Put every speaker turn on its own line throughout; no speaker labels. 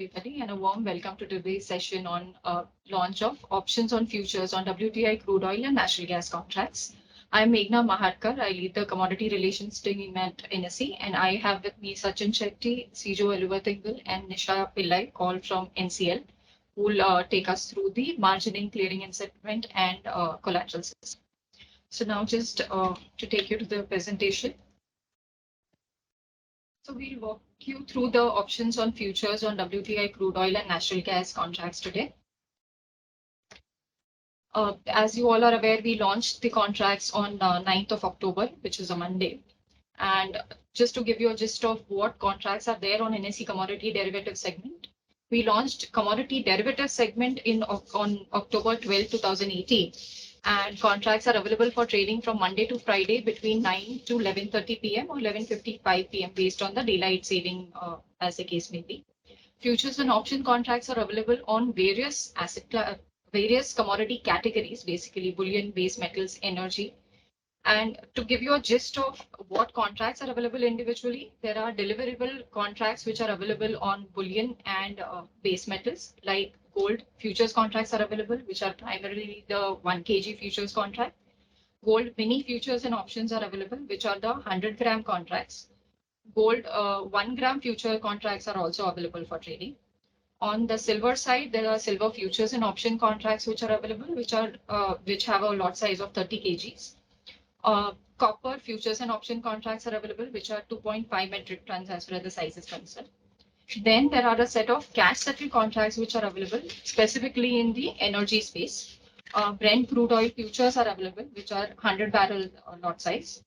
everybody, and a warm welcome to today's session on launch of options on futures on WTI crude oil and natural gas contracts. I'm Meghna Maharkar. I lead the commodity relations team at NSE, and I have with me Sachin Shetty, Sijo Eluvatingal, and Nisha Pillai, all from NCL, who will take us through the margining, clearing and settlement, and collateral system. So now just to take you to the presentation. So we'll walk you through the options on futures on WTI crude oil and natural gas contracts today. As you all are aware, we launched the contracts on 9th of October, which is a Monday. And just to give you a gist of what contracts are there on NSE commodity derivative segment, we launched commodity derivative segment on October 12, 2018. And contracts are available for trading from Monday to Friday between 9 to 11:30 p.m. or 11:55 p.m. based on the daylight saving, as the case may be. Futures and option contracts are available on various various commodity categories, basically bullion, base metals, energy. And to give you a gist of what contracts are available individually, there are deliverable contracts which are available on bullion and base metals, like gold futures contracts are available, which are primarily the 1 kg futures contract. Gold mini futures and options are available, which are the 100-gram contracts. Gold 1-gram future contracts are also available for trading. On the silver side, there are silver futures and option contracts which are available, which have a lot size of 30 kgs. Copper futures and option contracts are available, which are 2.5 metric tons as far as the size is concerned. Then there are a set of cash settled contracts which are available specifically in the energy space. Brent crude oil futures are available, which are 100 barrel lot size.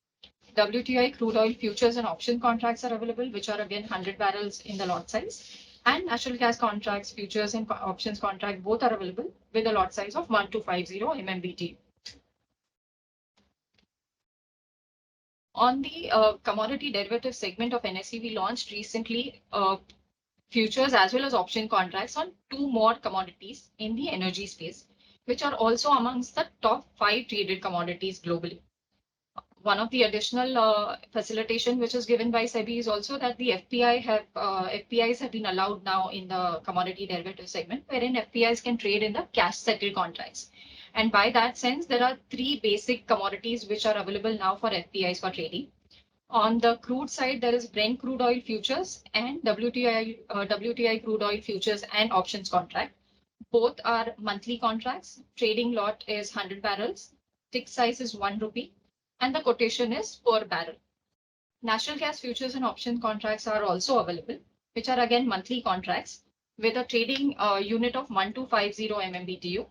WTI crude oil futures and option contracts are available, which are again 100 barrels in the lot size. And natural gas contracts, futures and options contract both are available with a lot size of 1250 MMBtu. On the commodity derivative segment of NSE, we launched recently futures as well as option contracts on 2 more commodities in the energy space, which are also amongst the top 5 traded commodities globally. One of the additional facilitation which is given by SEBI is also that the FPIs have been allowed now in the commodity derivative segment, wherein FPIs can trade in the cash settled contracts. And by that sense, there are 3 basic commodities which are available now for FPIs for trading. On the crude side, there is Brent crude oil futures and WTI crude oil futures and options contract. Both are monthly contracts. Trading lot is 100 barrels. Tick size is 1 rupee. And the quotation is per barrel. Natural gas futures and option contracts are also available, which are again monthly contracts with a trading unit of 1250 MMBtu.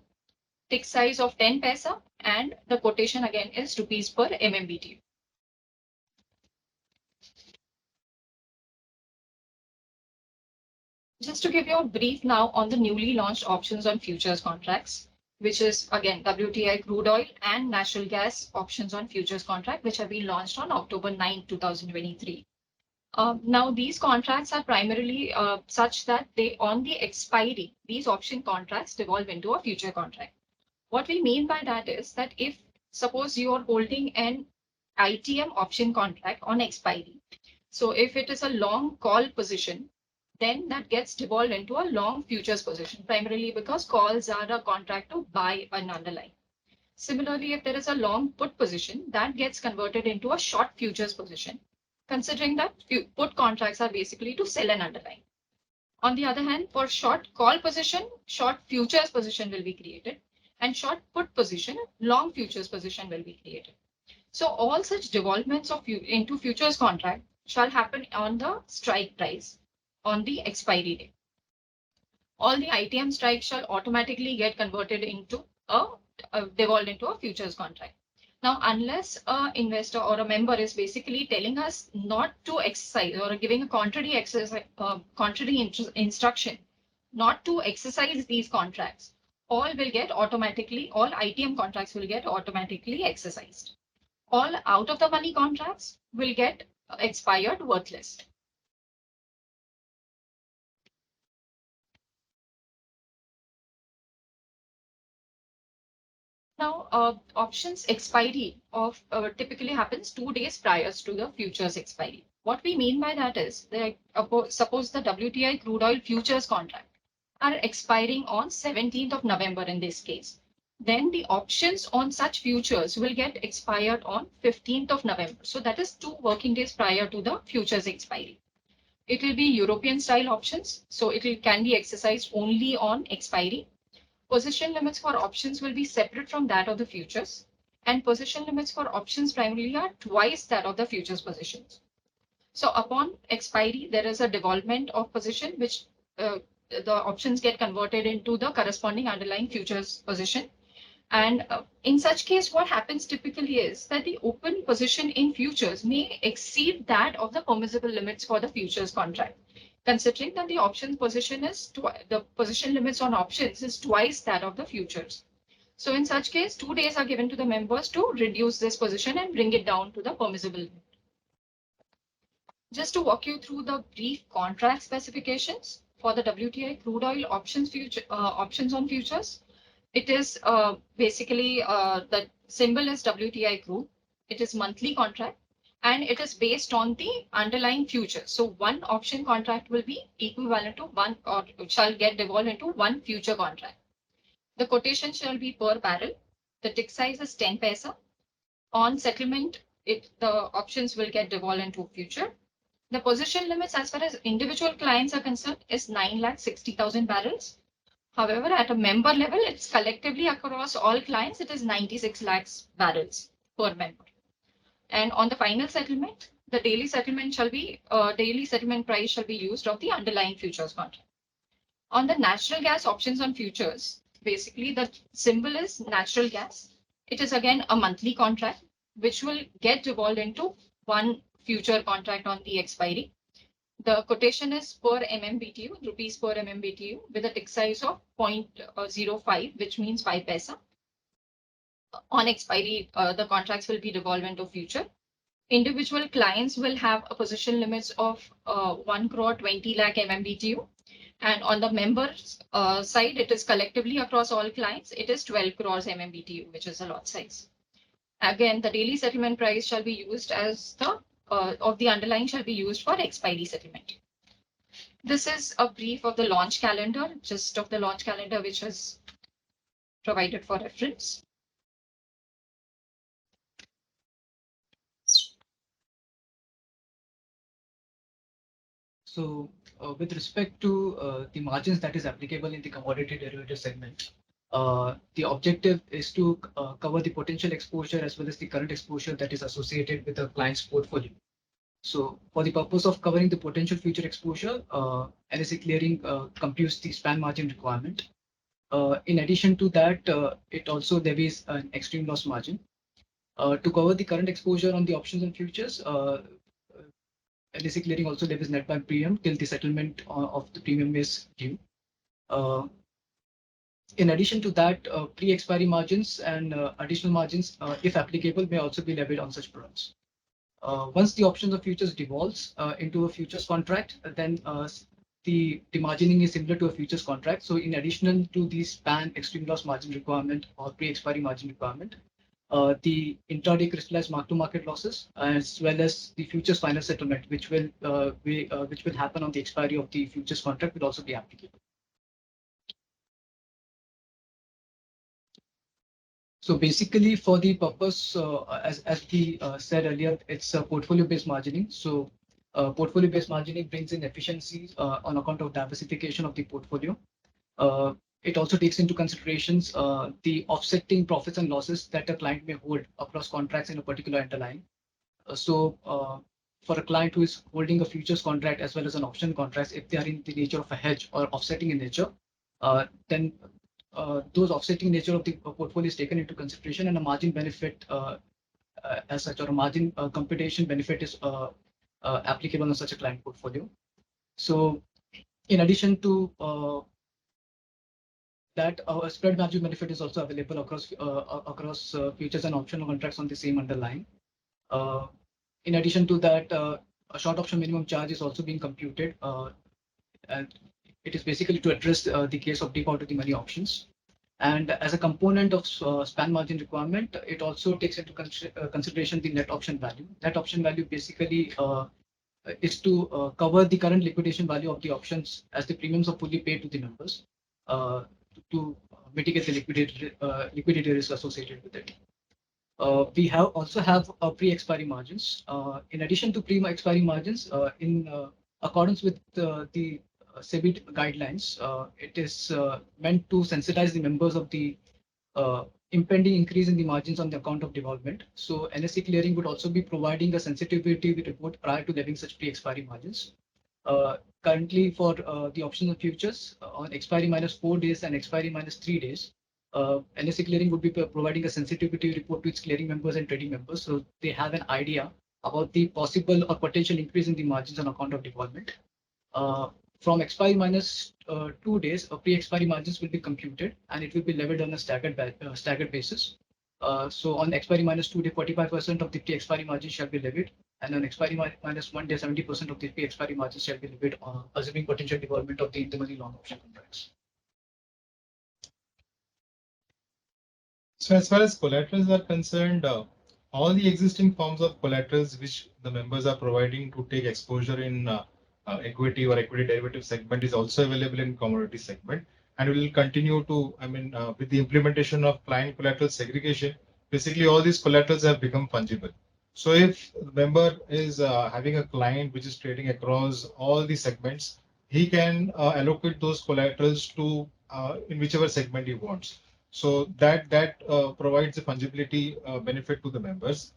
Tick size of 10 paisa, and the quotation again is rupees per MMBtu. Just to give you a brief now on the newly launched options on futures contracts, which is again WTI crude oil and natural gas options on futures contract, which have been launched on October 9, 2023. Now, these contracts are primarily such that they, on the expiry, these option contracts devolve into a future contract. What we mean by that is that if suppose you are holding an ITM option contract on expiry, so if it is a long call position, then that gets devolved into a long futures position, primarily because calls are a contract to buy an underlying. Similarly, if there is a long put position, that gets converted into a short futures position, considering that put contracts are basically to sell an underlying. On the other hand, for short call position, short futures position will be created, and short put position, long futures position will be created. So all such devolvements into futures contract shall happen on the strike price on the expiry day. All the ITM strikes shall automatically get converted into devolved into a futures contract. Now, unless an investor or a member is basically telling us not to exercise or giving a contrary instruction not to exercise these contracts, all ITM contracts will get automatically exercised. All out of the money contracts will get expired worthless. Now, options expiry of typically happens 2 days prior to the futures expiry. What we mean by that is that suppose the WTI crude oil futures contract are expiring on 17th of November in this case. Then the options on such futures will get expired on 15th of November. So that is 2 working days prior to the futures expiry. It will be European style options. So can be exercised only on expiry. Position limits for options will be separate from that of the futures. And position limits for options primarily are twice that of the futures positions. So upon expiry, there is a devolvement of position, which the options get converted into the corresponding underlying futures position. And in such case, what happens typically is that the open position in futures may exceed that of the permissible limits for the futures contract, considering that the options position is the position limits on options is twice that of the futures. So in such case, 2 days are given to the members to reduce this position and bring it down to the permissible limit. Just to walk you through the brief contract specifications for the WTI crude oil options on futures, it is basically the symbol is WTI crude. It is monthly contract and it is based on the underlying futures. So one option contract will be equivalent to one or shall get devolved into one future contract. The quotation shall be per barrel. The tick size is 10 paisa. On settlement, the options will get devolved into future. The position limits as far as individual clients are concerned is 9,60,000 barrels. However, at a member level, it's collectively across all clients, it is 96 lakhs barrels per member. And on the final settlement, the daily settlement price shall be used of the underlying futures contract. On the natural gas options on futures, basically the symbol is natural gas. It is again a monthly contract, which will get devolved into one future contract on the expiry. The quotation is per MMBTU, rupees per MMBTU, with a tick size of 0.05, which means 5 paisa. On expiry, the contracts will be devolved into future. Individual clients will have a position limits of 1 crore 20 lakh MMBTU. And on the members side, it is collectively across all clients, it is 12 crores MMBTU, which is a lot size. Again, the daily settlement price shall be used as the of the underlying shall be used for expiry settlement. This is a brief of the launch calendar, just of the launch calendar, which is provided for reference.
So with respect to the margins that is applicable in the commodity derivative segment, the objective is to cover the potential exposure as well as the current exposure that is associated with the client's portfolio. So for the purpose of covering the potential future exposure, NSE clearing computes the span margin requirement. In addition to that, it also levies an extreme loss margin. To cover the current exposure on the options and futures, NSE clearing also levies net by premium till the settlement of the premium is due. In addition to that, pre-expiry margins and additional margins, if applicable, may also be levied on such products. Once the options of futures devolves into a futures contract, then the margining is similar to a futures contract. So in addition to the span extreme loss margin requirement or pre-expiry margin requirement, the intraday crystallized mark-to-market losses, as well as the futures final settlement, which will happen on the expiry of the futures contract, will also be applicable. So basically, for the purpose, as we said earlier, it's a portfolio-based margining. So portfolio-based margining brings in efficiencies on account of diversification of the portfolio. It also takes into considerations the offsetting profits and losses that a client may hold across contracts in a particular underlying. So for a client who is holding a futures contract as well as an option contract, if they are in the nature of a hedge or offsetting in nature, then those offsetting nature of the portfolio is taken into consideration, and a margin benefit as such, or a margin computation benefit is applicable on such a client portfolio. So in addition to that, a spread margin benefit is also available across futures and optional contracts on the same underlying. In addition to that, a short option minimum charge is also being computed, and it is basically to address the case of deep out of the money options. And as a component of span margin requirement, it also takes into consideration the net option value. Net option value basically is to cover the current liquidation value of the options as the premiums are fully paid to the members to mitigate the liquidity risk associated with it. We also have pre-expiry margins. In addition to pre-expiry margins, in accordance with the SEBI guidelines, it is meant to sensitize the members of the impending increase in the margins on the account of development. So NSE clearing would also be providing a sensitivity report prior to levying such pre-expiry margins. Currently, for the options and futures on expiry minus 4 days and expiry minus 3 days, NSE clearing would be providing a sensitivity report to its clearing members and trading members, so they have an idea about the possible or potential increase in the margins on account of development. From expiry minus 2 days, pre-expiry margins will be computed and it will be levied on a staggered basis. So on expiry minus 2 day, 45% of the pre-expiry margin shall be levied, and on expiry minus 1 day, 70% of the pre-expiry margin shall be levied, assuming potential development of the in-the-money long option contracts.
So as far as collaterals are concerned, all the existing forms of collaterals which the members are providing to take exposure in equity or equity derivative segment is also available in commodity segment, and we will continue to, with the implementation of client collateral segregation, basically all these collaterals have become fungible. So if the member is having a client which is trading across all the segments, he can allocate those collaterals to in whichever segment he wants. So that provides a fungibility benefit to the members.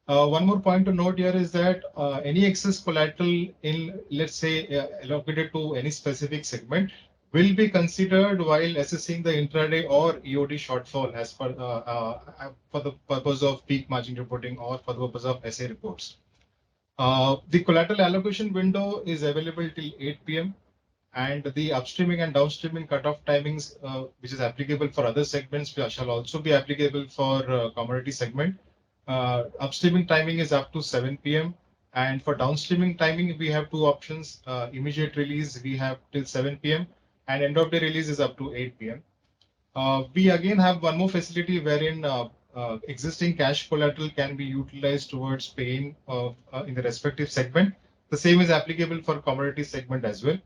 One more point to note here is that any excess collateral in, let's say, allocated to any specific segment will be considered while assessing the intraday or EOD shortfall as per for the purpose of peak margin reporting or for the purpose of SA reports. The collateral allocation window is available till 8 p.m. and the upstreaming and downstreaming cutoff timings, which is applicable for other segments, shall also be applicable for commodity segment. Upstreaming timing is up to 7 p.m. and for downstreaming timing, we have two options. Immediate release, we have till 7 p.m. and end of day release is up to 8 p.m. We again have one more facility wherein existing cash collateral can be utilized towards paying in the respective segment. The same is applicable for commodity segment as well.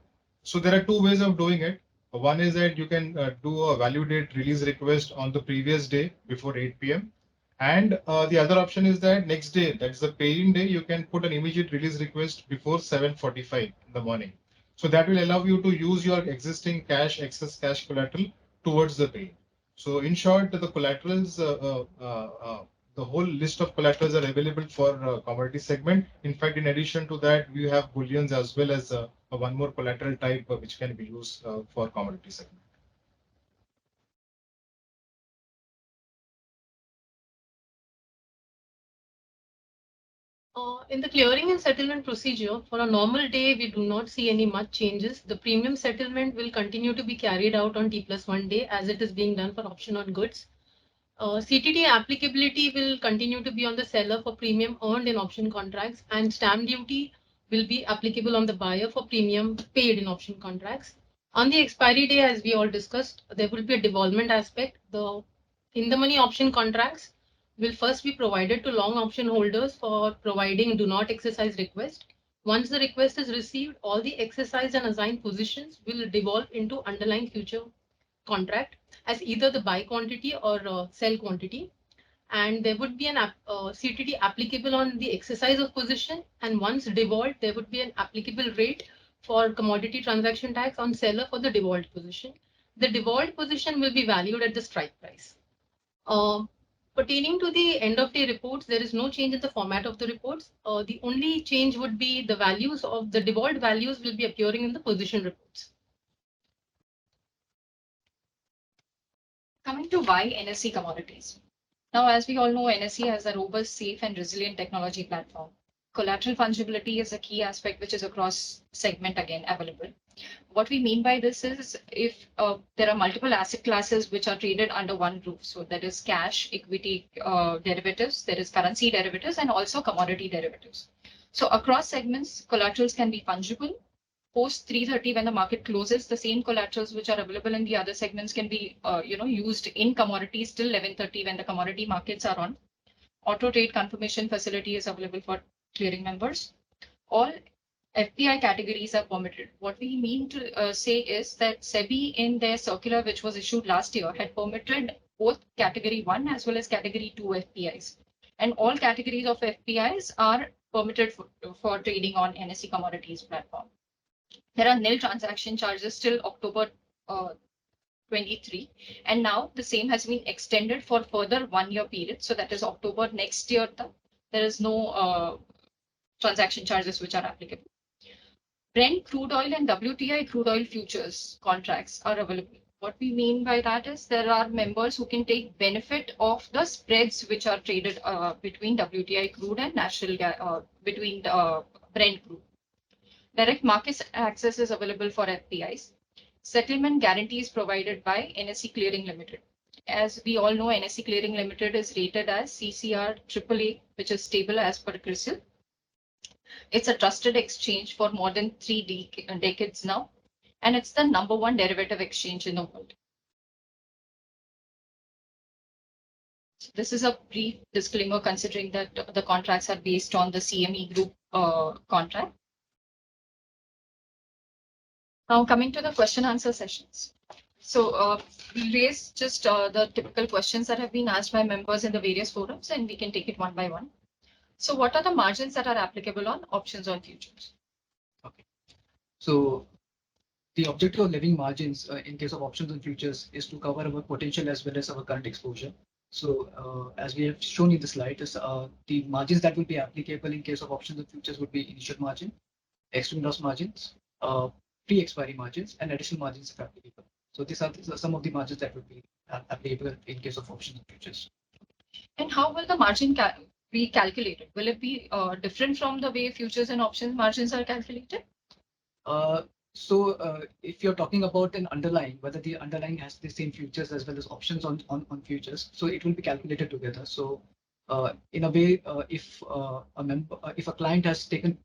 So there are two ways of doing it. One is that you can do a value date release request on the previous day before 8 p.m. And the other option is that next day, that's the paying day, you can put an immediate release request before 7:45 in the morning. So that will allow you to use your existing excess cash collateral towards the pay. So in short, the collaterals, the whole list of collaterals are available for commodity segment. In fact, in addition to that, we have bullions as well as one more collateral type which can be used for commodity segment.
In the clearing and settlement procedure, for a normal day, we do not see any much changes. The premium settlement will continue to be carried out on T+1 day as it is being done for option on goods. CTT applicability will continue to be on the seller for premium earned in option contracts, and stamp duty will be applicable on the buyer for premium paid in option contracts. On the expiry day, as we all discussed, there will be a devolvement aspect. The in-the-money option contracts will first be provided to long option holders for providing do not exercise request. Once the request is received, all the exercised and assigned positions will devolve into underlying future contract as either the buy quantity or sell quantity. And there would be an CTT applicable on the exercise of position. And once devolved, there would be an applicable rate for commodity transaction tax on seller for the devolved position. The devolved position will be valued at the strike price. Pertaining to the end of day reports, there is no change in the format of the reports. The only change would be the values of the devolved values will be appearing in the position reports.
Coming to why NSE commodities. Now, as we all know, NSE has a robust, safe, and resilient technology platform. Collateral fungibility is a key aspect which is across segment again available. What we mean by this is if there are multiple asset classes which are traded under one roof, so that is cash, equity derivatives, there is currency derivatives, and also commodity derivatives. So across segments, collaterals can be fungible. Post 3:30, when the market closes, the same collaterals which are available in the other segments can be used in commodities till 11:30 when the commodity markets are on. Auto trade confirmation facility is available for clearing members. All FPI categories are permitted. What we mean to say is that SEBI in their circular, which was issued last year, had permitted both category 1 as well as category 2 FPIs. And all categories of FPIs are permitted for trading on NSE commodities platform. There are nil transaction charges till October 23. And now the same has been extended for further 1 year period. So that is October next year. There is no transaction charges which are applicable. Brent crude oil and WTI crude oil futures contracts are available. What we mean by that is there are members who can take benefit of the spreads which are traded between WTI crude and natural gas, between Brent crude. Direct market access is available for FPIs. Settlement guarantees provided by NSE Clearing Limited. As we all know, NSE Clearing Limited is rated as CCR AAA, which is stable as per CRISIL. It's a trusted exchange for more than 3 decades now, and it's the #1 derivative exchange in the world. So this is a brief disclaimer considering that the contracts are based on the CME Group contract. Now coming to the question answer sessions. So we raise just the typical questions that have been asked by members in the various forums, and we can take it one by one. So what are the margins that are applicable on options on futures?
Okay. So the objective of levying margins in case of options and futures is to cover our potential as well as our current exposure. So as we have shown in the slide, is, the margins that will be applicable in case of options and futures would be initial margin, extreme loss margins, pre-expiry margins, and additional margins if applicable. So these are some of the margins that would be applicable in case of options and futures.
And how will the margin be calculated? Will it be different from the way futures and options margins are calculated?
So if you're talking about an underlying, whether the underlying has the same futures as well as options on futures, so it will be calculated together. So in a way, if a client has taken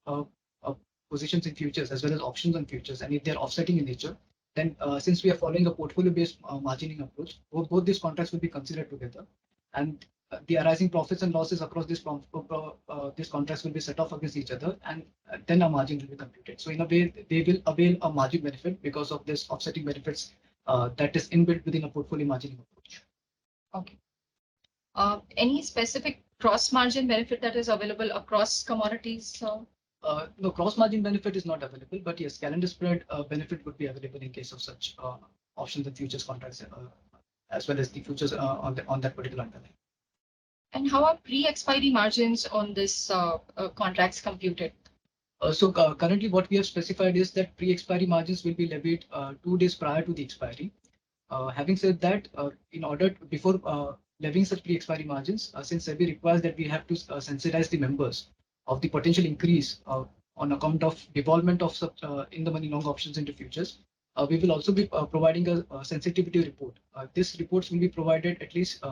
positions in futures as well as options on futures, and if they're offsetting in nature, then since we are following a portfolio-based margining approach, both these contracts will be considered together, and the arising profits and losses across these contracts will be set off against each other, and then a margin will be computed. So in a way, they will avail a margin benefit because of this offsetting benefits that is inbuilt within a portfolio margining approach.
Okay. Any specific cross margin benefit that is available across commodities?
No, cross margin benefit is not available, but yes, calendar spread benefit would be available in case of such options and futures contracts, as well as the futures on that particular underlying.
And how are pre-expiry margins on this contracts computed?
So currently what we have specified is that pre-expiry margins will be levied 2 days prior to the expiry. Having said that, in order before levying such pre-expiry margins, since SEBI requires that we have to sensitize the members of the potential increase on account of devolvement of in the money long options into futures, we will also be providing a sensitivity report. This reports will be provided at least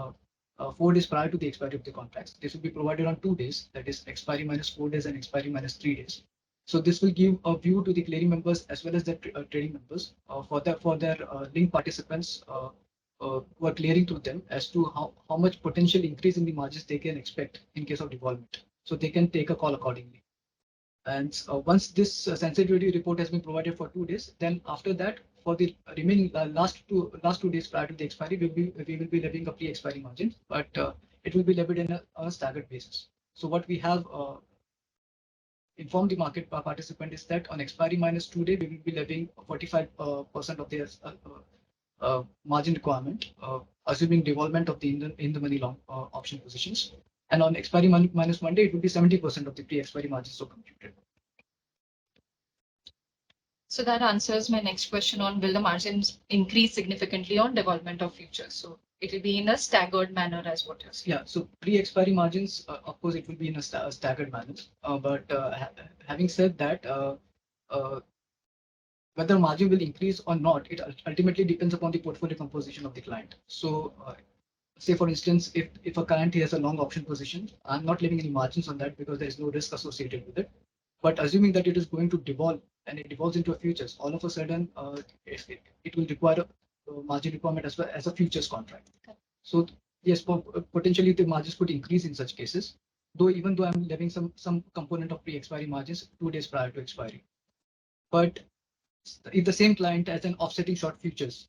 4 days prior to the expiry of the contracts. This will be provided on 2 days, that is expiry minus 4 days and expiry minus 3 days. So this will give a view to the clearing members as well as the trading members for their linked participants who are clearing through them as to how much potential increase in the margins they can expect in case of devolvement. So they can take a call accordingly. And once this sensitivity report has been provided for 2 days, then after that, for the remaining last two days prior to the expiry, we will be levying a pre-expiry margin, but it will be levied in a staggered basis. So what we have informed the market participant is that on expiry minus 2 day, we will be levying 45% of their margin requirement, assuming devolvement of the in the money long option positions. And on expiry minus 1 day, it will be 70% of the pre-expiry margins so computed.
So that answers my next question on will the margins increase significantly on development of futures? So it will be in a staggered manner as what you're saying.
Yeah, so pre-expiry margins, of course, it will be in a staggered manner. But having said that, whether margin will increase or not, it ultimately depends upon the portfolio composition of the client. So say for instance, if a client has a long option position, I'm not leaving any margins on that because there is no risk associated with it. But assuming that it is going to devolve and it devolves into a futures, all of a sudden it will require a margin requirement as well as a futures contract.
Okay.
So yes, potentially the margins could increase in such cases, though even though I'm levying some component of pre-expiry margins 2 days prior to expiry. But if the same client has an offsetting short futures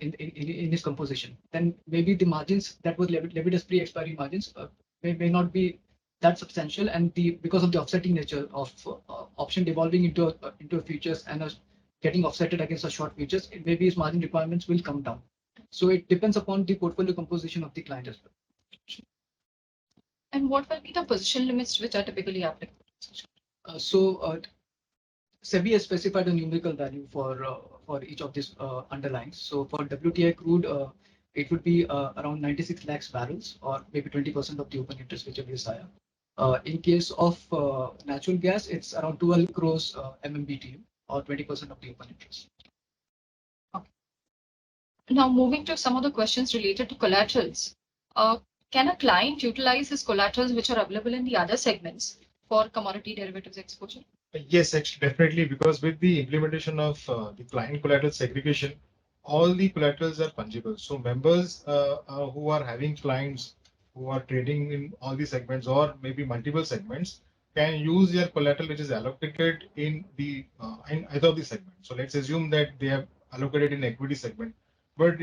in his composition, then maybe the margins that was levied as pre-expiry margins may not be that substantial, and because of the offsetting nature of option devolving into a futures and getting offsetted against a short futures, maybe his margin requirements will come down. So it depends upon the portfolio composition of the client as well.
And what will be the position limits which are typically applicable?
SEBI has specified a numerical value for each of these underlyings. So for WTI crude, it would be around 96 lakhs barrels, or maybe 20% of the open interest, whichever is higher. In case of natural gas, it's around 12 crores MMBTU, or 20% of the open interest.
Now, moving to some of the questions related to collaterals. Can a client utilize his collaterals which are available in the other segments for commodity derivatives exposure?
Yes, actually, definitely, because with the implementation of the client collateral segregation, all the collaterals are fungible. So members who are having clients who are trading in all the segments or maybe multiple segments can use their collateral which is allocated in either of the segments. So let's assume that they have allocated in equity segment, but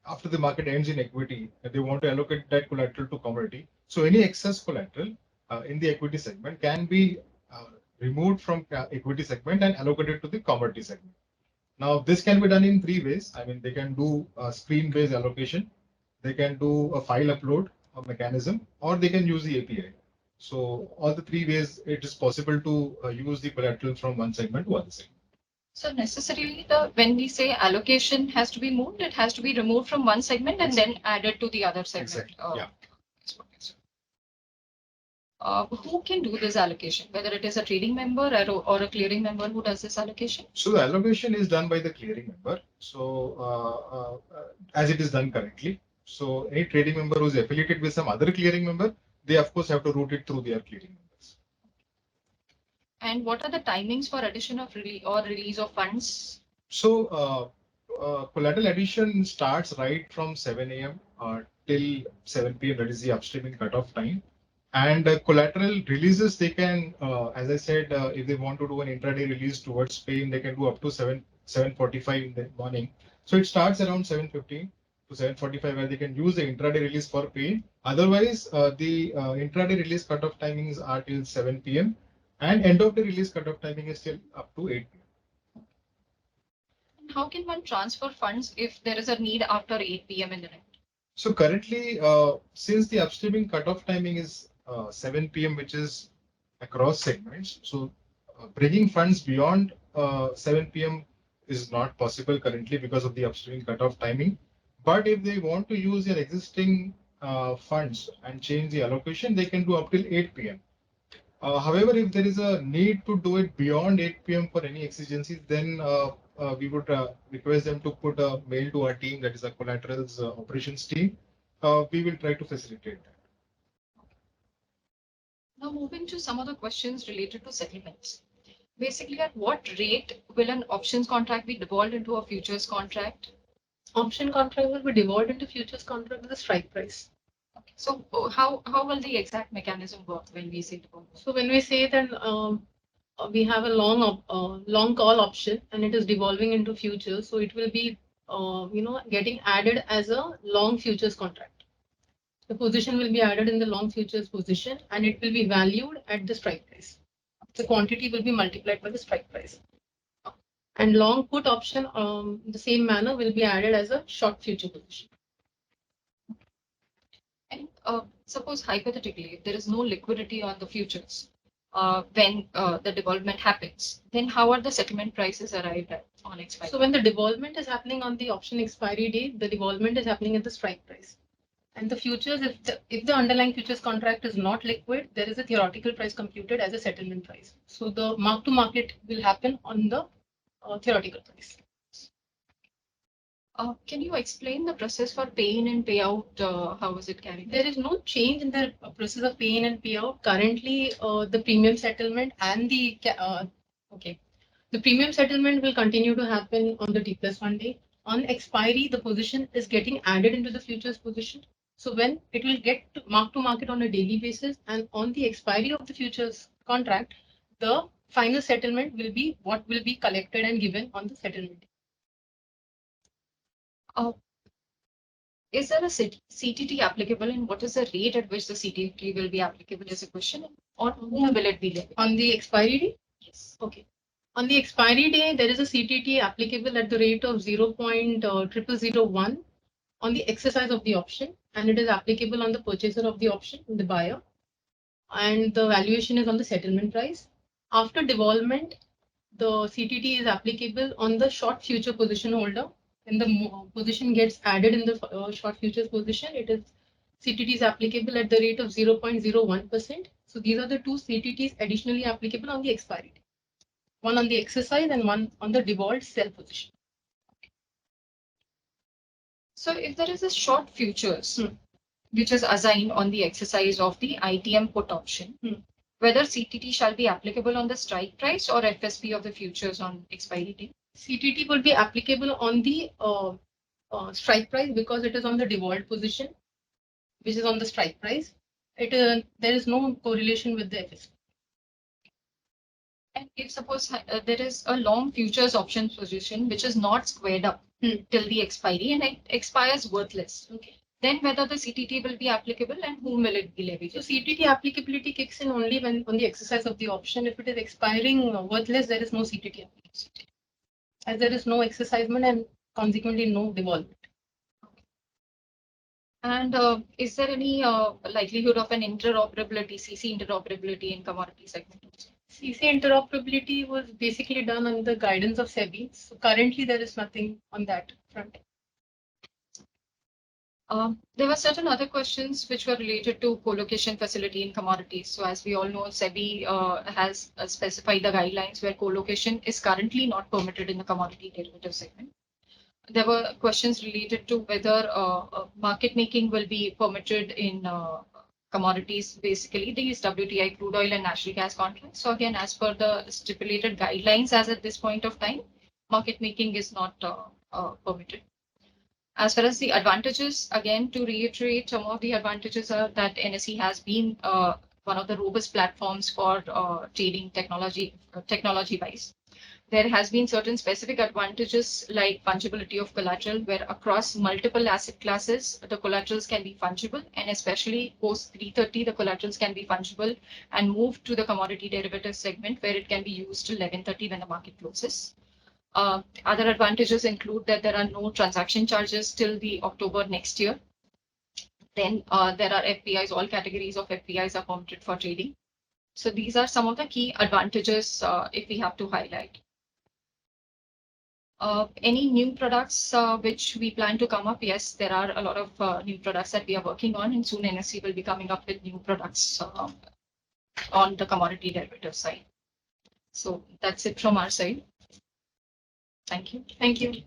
after the market ends in equity, they want to allocate that collateral to commodity. So any excess collateral in the equity segment can be removed from equity segment and allocated to the commodity segment. Now, this can be done in three ways. I mean, they can do a screen-based allocation, they can do a file upload mechanism, or they can use the API. So all the three ways it is possible to use the collateral from one segment to other segment.
So necessarily, when we say allocation has to be moved, it has to be removed from one segment and then added to the other segment.
Exactly. Yeah.
Who can do this allocation, whether it is a trading member or a clearing member who does this allocation?
So the allocation is done by the clearing member. So as it is done currently. So any trading member who is affiliated with some other clearing member, they of course have to route it through their clearing members.
And what are the timings for addition of release of funds?
So collateral addition starts right from 7 a.m. Till 7 p.m. That is the upstreaming cutoff time. And collateral releases, they can, as I said, if they want to do an intraday release towards Spain, they can do up to 7:45 in the morning. So it starts around 7:15 to 7:45, where they can use the intraday release for pay. Otherwise, the intraday release cutoff timings are till 7 p.m. and end of the release cutoff timing is still up to 8 p.m.
How can one transfer funds if there is a need after 8 p.m. in the night?
So currently, since the upstreaming cutoff timing is 7 p.m., which is across segments, so bringing funds beyond 7 p.m. is not possible currently because of the upstreaming cutoff timing. But if they want to use their existing funds and change the allocation, they can do up till 8 p.m. However, if there is a need to do it beyond 8 p.m. for any exigencies, then we would request them to put a mail to our team, that is a collaterals operations team. We will try to facilitate that.
Now, moving to some of the questions related to settlements. Basically, at what rate will an options contract be devolved into a futures contract?
Option contract will be devolved into futures contract with a strike price.
Okay. So how will the exact mechanism work when we say devolve?
So when we say that we have a long call option and it is devolving into futures, so it will be getting added as a long futures contract. The position will be added in the long futures position and it will be valued at the strike price. The quantity will be multiplied by the strike price. And long put option, the same manner, will be added as a short future position.
And suppose hypothetically, if there is no liquidity on the futures when the devolvement happens, then how are the settlement prices arrived at on expiry?
So when the devolvement is happening on the option expiry date, the devolvement is happening at the strike price. And the futures, if the underlying futures contract is not liquid, there is a theoretical price computed as a settlement price. So the mark to market will happen on the theoretical price.
Can you explain the process for pay in and payout? How is it carried?
There is no change in the process of pay in and payout. Currently, the premium settlement and the premium settlement will continue to happen on the T+1 day. On expiry, the position is getting added into the futures position. So when it will get mark to market on a daily basis, and on the expiry of the futures contract, the final settlement will be what will be collected and given on the settlement.
Is there a CTT applicable, and what is the rate at which the CTT will be applicable is a question, or whom will it be levied?
On the expiry date?
Yes.
Okay. On the expiry day, there is a CTT applicable at the rate of 0.0001 on the exercise of the option, and it is applicable on the purchaser of the option, the buyer, and the valuation is on the settlement price. After devolvement, the CTT is applicable on the short future position holder. When the position gets added in the short futures position, CTT is applicable at the rate of 0.01%. So these are the two CTTs additionally applicable on the expiry date. One on the exercise and one on the devolved sell position.
So if there is a short futures, which is assigned on the exercise of the ITM put option, whether CTT shall be applicable on the strike price or FSP of the futures on expiry date?
CTT will be applicable on the strike price because it is on the devolved position, which is on the strike price. There is no correlation with the FSP.
And if suppose there is a long futures option position which is not squared up till the expiry and it expires worthless,
Okay.
then whether the CTT will be applicable and whom will it be levied?
So CTT applicability kicks in only when on the exercise of the option. If it is expiring worthless, there is no CTT application, as there is no exercisement and consequently no devolvement.
And is there any likelihood of an interoperability, CC interoperability in commodity segment?
CC interoperability was basically done on the guidance of SEBI. So currently there is nothing on that front.
There were certain other questions which were related to co-location facility in commodities. So as we all know, SEBI has specified the guidelines where co-location is currently not permitted in the commodity derivative segment. There were questions related to whether market making will be permitted in commodities, basically these WTI, crude oil and natural gas contracts. So again, as per the stipulated guidelines as at this point of time, market making is not permitted. As far as the advantages, again, to reiterate, some of the advantages are that NSE has been one of the robust platforms for trading technology-wise. There has been certain specific advantages like fungibility of collateral, where across multiple asset classes, the collaterals can be fungible, and especially post 330, the collaterals can be fungible and moved to the commodity derivative segment, where it can be used till 11:30 when the market closes. Other advantages include that there are no transaction charges till the October next year. Then there are FPIs, all categories of FPIs are permitted for trading. So these are some of the key advantages if we have to highlight. Any new products which we plan to come up? Yes, there are a lot of new products that we are working on, and soon NSE will be coming up with new products on the commodity derivative side. So that's it from our side. Thank you.
Thank you.